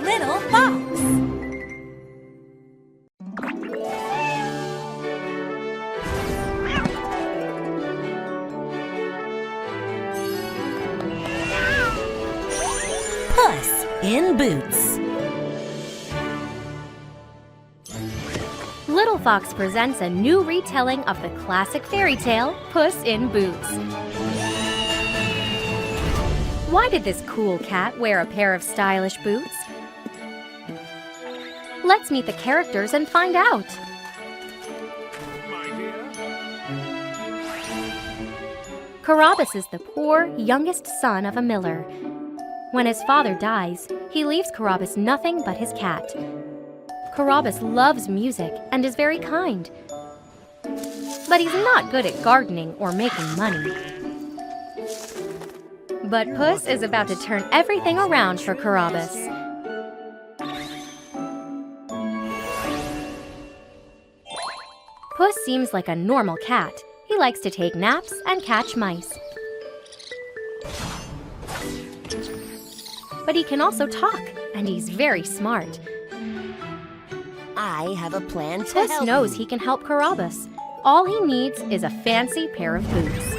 little fox. Puss in Boots. Little Fox presents a new retelling of the classic fairy tale, Puss in Boots. Why did this cool cat wear a pair of stylish boots? Let's meet the characters and find out. Carabas is the poor, youngest son of a miller. When his father dies, he leaves Carabas nothing but his cat. Carabas loves music and is very kind. But he's not good at gardening or making money. But Puss is about to turn everything around for Carabas. Puss seems like a normal cat. He likes to take naps and catch mice. But he can also talk, and he's very smart. I have a plan to Puss help knows you. he can help Carabas. All he needs is a fancy pair of boots.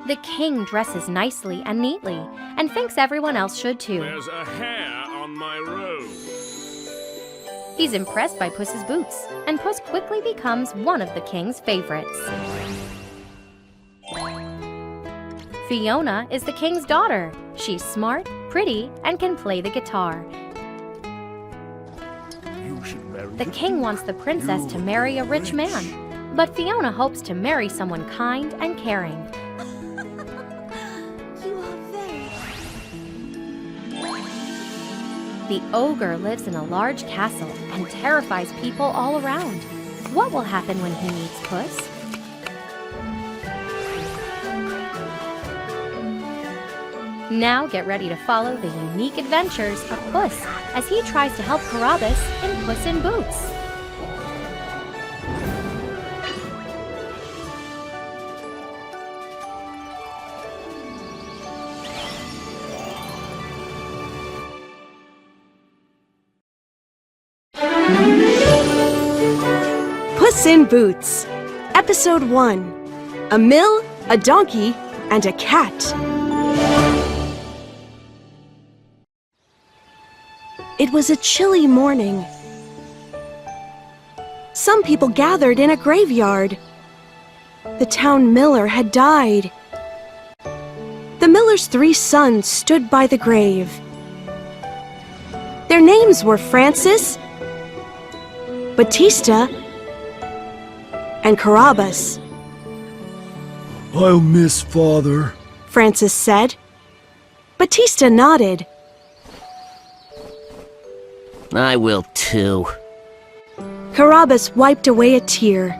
The king dresses nicely and neatly, and thinks everyone else should too. There's a hair on my robe. He's impressed by Puss's boots, and Puss quickly becomes one of the king's favorites. Fiona is the king's daughter. She's smart, pretty, and can play the guitar. The king wants the princess to marry a rich man, but Fiona hopes to marry someone kind and caring. You are very... The ogre lives in a large castle and terrifies people all around. What will happen when he meets Puss? Now get ready to follow the unique adventures of Puss as he tries to help Carabas in Puss in Boots. Puss in Boots, Episode 1. A mill, a donkey, and a cat. It was a chilly morning. Some people gathered in a graveyard. The town miller had died. The miller's 3 sons stood by the grave. Their names were Francis, Batista, and Carabas. I'll miss Father, Francis said. Batista nodded. I will too. Carabas wiped away a tear.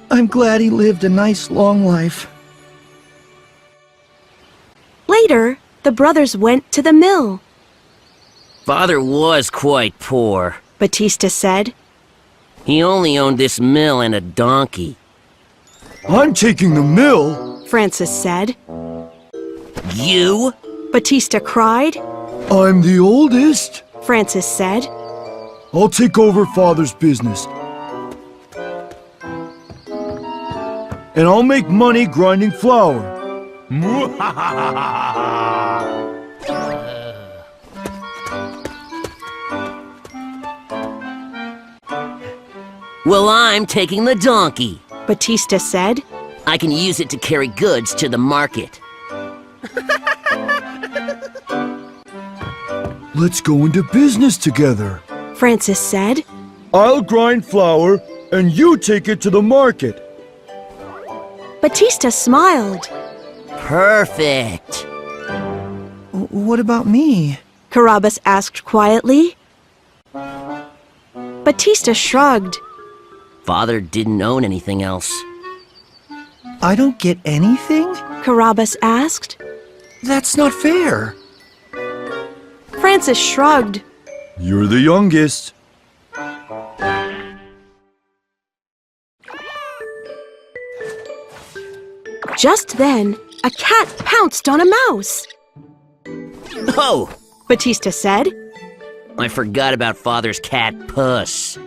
I'm glad he lived a nice long life. Later, the brothers went to the mill. Father was quite poor. Batista said. He only owned this mill and a donkey. I'm taking the mill, Francis said. You? Batista cried. I'm the oldest. Francis said. I'll take over Father's business. And I'll make money grinding flour. Well, I'm taking the donkey. Batista said. I can use it to carry goods to the market. Let's go into business together. Francis said. I'll grind flour and you take it to the market. Batista smiled. Perfect. What about me? Carabas asked quietly. Batista shrugged. Father didn't own anything else. I don't get anything? Carabas asked. That's not fair. Francis shrugged. You're the youngest. Just then, a cat pounced on a mouse. Oh! Batista said. I forgot about Father's cat, Puss.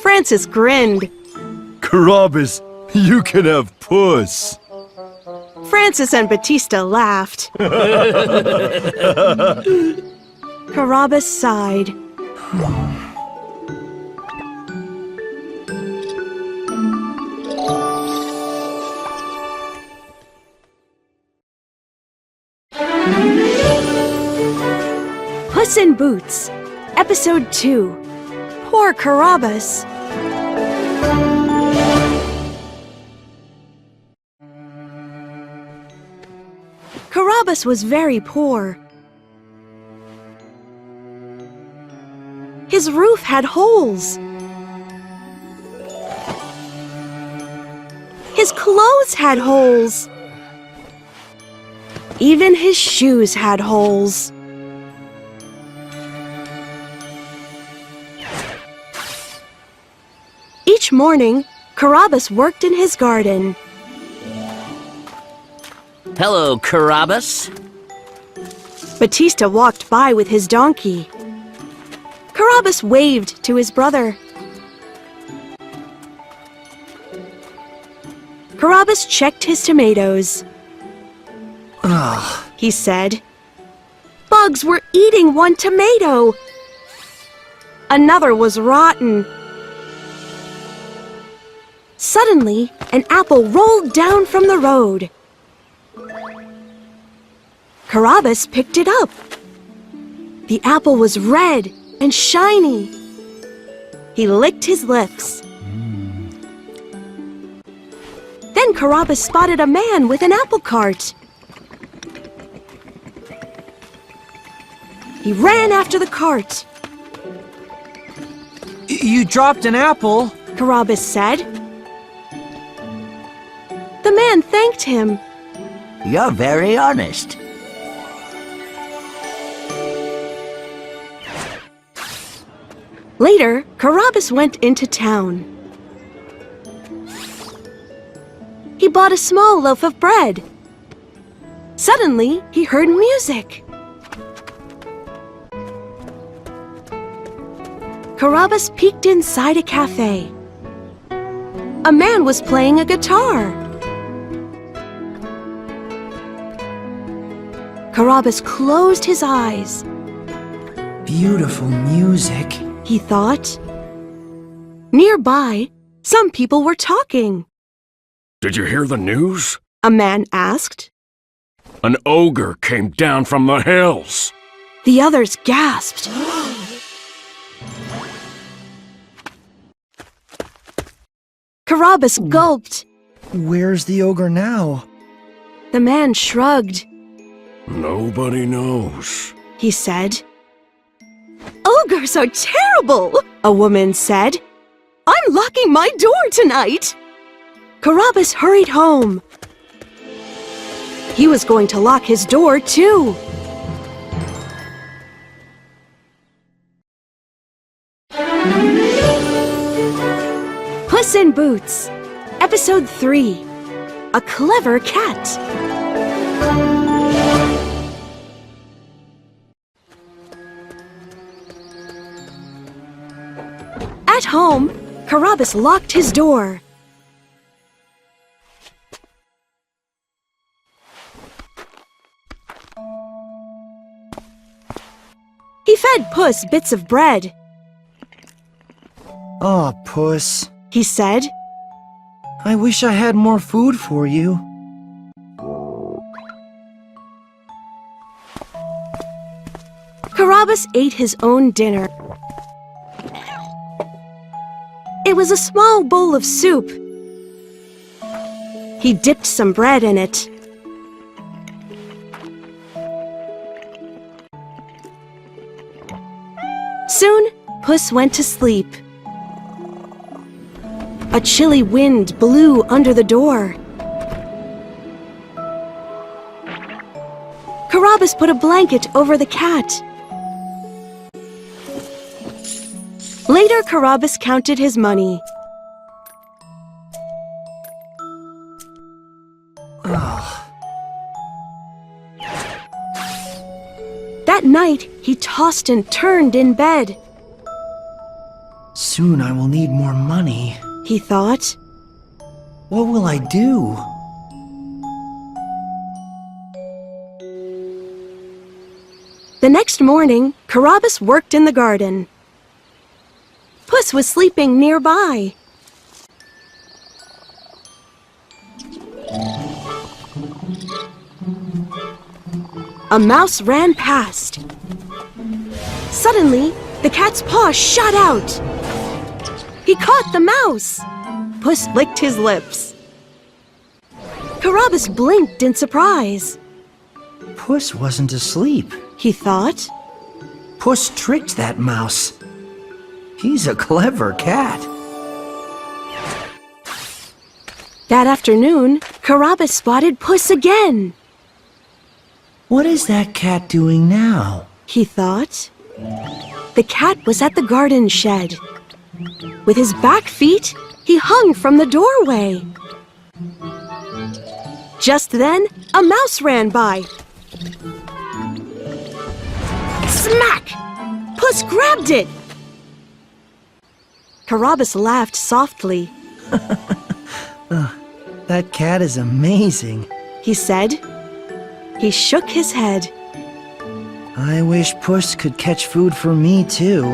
Francis grinned. Carabas, you can have Puss. Francis and Batista laughed. Carabas sighed. Puss in Boots, Episode 2. Poor Carabas. Carabas was very poor. His roof had holes. His clothes had holes. Even his shoes had holes. Each morning, Carabas worked in his garden. Hello, Carabas. Batista walked by with his donkey. Carabas waved to his brother. Carabas checked his tomatoes. Ah, He said, "Bugs were eating one tomato. Another was rotten." Suddenly, an apple rolled down from the road. Carabas picked it up. The apple was red and shiny. He licked his lips. Then Carabas spotted a man with an apple cart. He ran after the cart. you dropped an apple. Carabas said. The man thanked him. You're very honest. Later, Carabas went into town. He bought a small loaf of bread. Suddenly, he heard music. Carabas peeked inside a cafe. A man was playing a guitar. Carabas closed his eyes. Beautiful music. He thought. Nearby, some people were talking. Did you hear the news? A man asked. An ogre came down from the hills. The others gasped. Carabas gulped. Where's the ogre now? The man shrugged. Nobody knows. He said. "Ogres are terrible," a woman said. "I'm locking my door tonight." Carabas hurried home. He was going to lock his door, too. Puss in Boots, Episode 3. A Clever Cat. At home, Carabas locked his door. He fed Puss bits of bread. Oh, Puss. He said. I wish I had more food for you. Carabas ate his own dinner. It was a small bowl of soup. He dipped some bread in it. Soon, Puss went to sleep. A chilly wind blew under the door. Carabas put a blanket over the cat. Later, Carabas counted his money. night, he tossed and turned in bed. Soon I will need more money. He thought. What will I do? The next morning, Carabas worked in the garden. Puss was sleeping nearby. A mouse ran past. Suddenly, the cat's paw shot out. He caught the mouse. Puss licked his lips. Carabas blinked in surprise. Puss wasn't asleep. He thought. Puss tricked that mouse. He's a clever cat. That afternoon, Carabas spotted Puss again. What is that cat doing now? He thought. The cat was at the garden shed. With his back feet, he hung from the doorway. Just then, a mouse ran by. Smack! Puss grabbed it. Carabas laughed softly. That cat is amazing. He said. He shook his head. I wish Puss could catch food for me too.